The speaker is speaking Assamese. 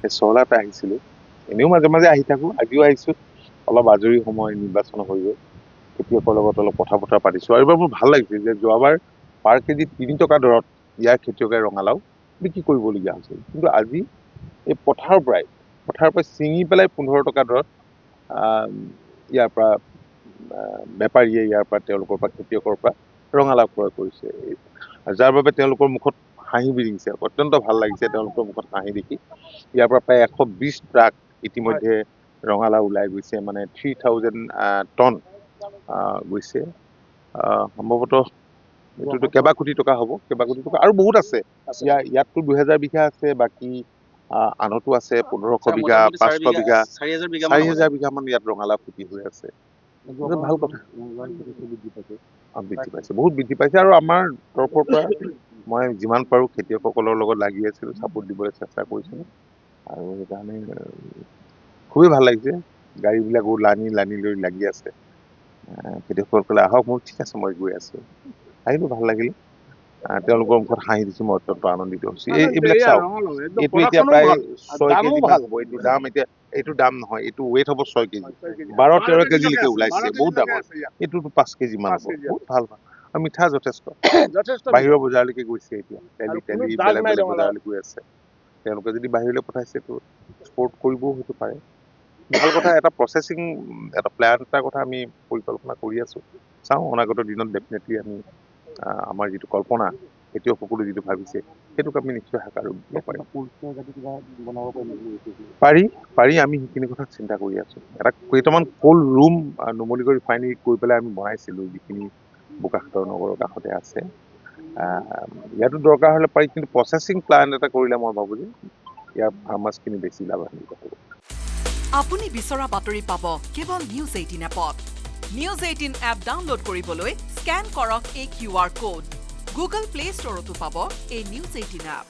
চহলাতে আহিছিলো এনেও মাজে মাজে আহি থাকো আজিও আহিছো অলপ আজৰি সময় নিৰ্বাচন হৈ গ'ল খেতিয়কৰ লগত অলপ কথা বতৰা পাতিছো আৰু এবাৰ মোৰ ভাল লাগিছে যে যোৱাবাৰ পাৰ কেজি 3 টকা দৰত ইয়াৰ খেতিয়কে ৰঙালাও বিক্ৰী কৰিবলগীয়া হৈছিল কিন্তু আজি এই পথাৰৰ পৰাই ছিঙি পেলাই 15 টকা দৰত ইয়াৰ পৰা বেপাৰীয়ে ইয়াৰ পৰা তেওঁলোকৰ পৰা খেতিয়কৰ পৰা ৰঙালাও ক্ৰয় কৰিছে যাৰ বাবে তেওঁলোকৰ মুখত হাঁহি বিৰিঙিছে অত্যন্ত ভাল লাগিছে তেওঁলোকৰ মুখত হাঁহি দেখি ইয়াৰ পৰা প্ৰায় 120 ট্ৰাক ইতিমধ্যে ৰঙালাও ওলাই গৈছে মানে 3000 টন গৈছে সম্ভৱতঃ এইটোতো কেইবা কোটি টকা হ'ব কেইবা কোটি টকা আৰু বহুত আছে ইয়াততো 2000 বিঘা আছে বাকী আনতো আছে 1500 বিঘা 500 বিঘা 4000 বিঘা মান ইয়াত ৰঙালাও খেতি হৈ আছে ভাল কথা বৃদ্ধি পাইছে বহুত বৃদ্ধি পাইছে আৰু আমাৰ তৰফৰ পৰা মই যিমান পাৰো খেতিয়কসকলৰ লগত লাগি আছিলো ছাপোৰ্ট দিবলৈ চেষ্টা কৰিছিলো আৰু সেইকাৰণে খুবেই ভাল লাগিছে গাড়ীবিলাকো লানি লৈ লাগি আছে খেতিয়কসকলে আহক মোৰ ঠিক আছে মই গৈ আছো আহিলো ভাল লাগিলে তেওঁলোকৰ মুখত হাঁহি দিছো মই অত্যন্ত আনন্দিত হৈছো এইবিলাক চাওক এইটো এতিয়া প্ৰায় 6 কেজি মান হ'ব এইটো দাম এতিয়া এইটো দাম নহয় এইটো ৱেইট হ'ব 6 কেজি 12-13 কেজিলৈকে ওলাইছে বহুত ডাঙৰ এইটোতো 5 কেজি মান হ'ব বহুত ভাল আৰু মিঠা যথেষ্ট বাহিৰৰ বজাৰলৈকে গৈছে এতিয়া তেলি বেলেগ বেলেগ বজাৰলৈ গৈ আছে তেওঁলোকে যদি বাহিৰলৈ পঠাইছে তো এক্সপৰ্ট কৰিবও হয়তো পাৰে ভাল কথা এটা প্ৰচেছিং এটা প্লান্ট এটাৰ কথা আমি পৰিকল্পনা কৰি আছো চাওঁ অনাগত দিনত ডেফিনেটলি আমি আমাৰ যিটো কল্পনা খেতিয়কসকলে যিটো ভাবিছে সেইটোক আমি নিশ্চয় সাকাৰ পাৰি আমি সেইখিনি কথা চিন্তা কৰি আছো এটা কেইটামান কোল্ড ৰুম নুমলীগড় ৰিফাইনেৰী কৰি পেলাই আমি বনাইছিলো যিখিনি বোকাখাতৰ নগৰৰ কাষতে আছে ইয়াতো দৰকাৰ হ'লে পাৰি কিন্তু প্ৰচেছিং প্লান্ট এটা কৰিলে মই ভাবো যে ইয়াৰ ফাৰ্মাৰ্ছখিনি বেছি লাভান্বিত হ'ব আপুনি বিচৰা বাতৰি পাব কেৱল নিউজ 18 এপত নিউজ 18 এপ ডাউনলোড কৰিবলৈ স্ক্যান কৰক এই QR কোড গুগল প্লে ষ্টৰতো পাব এই নিউজ 18 এপ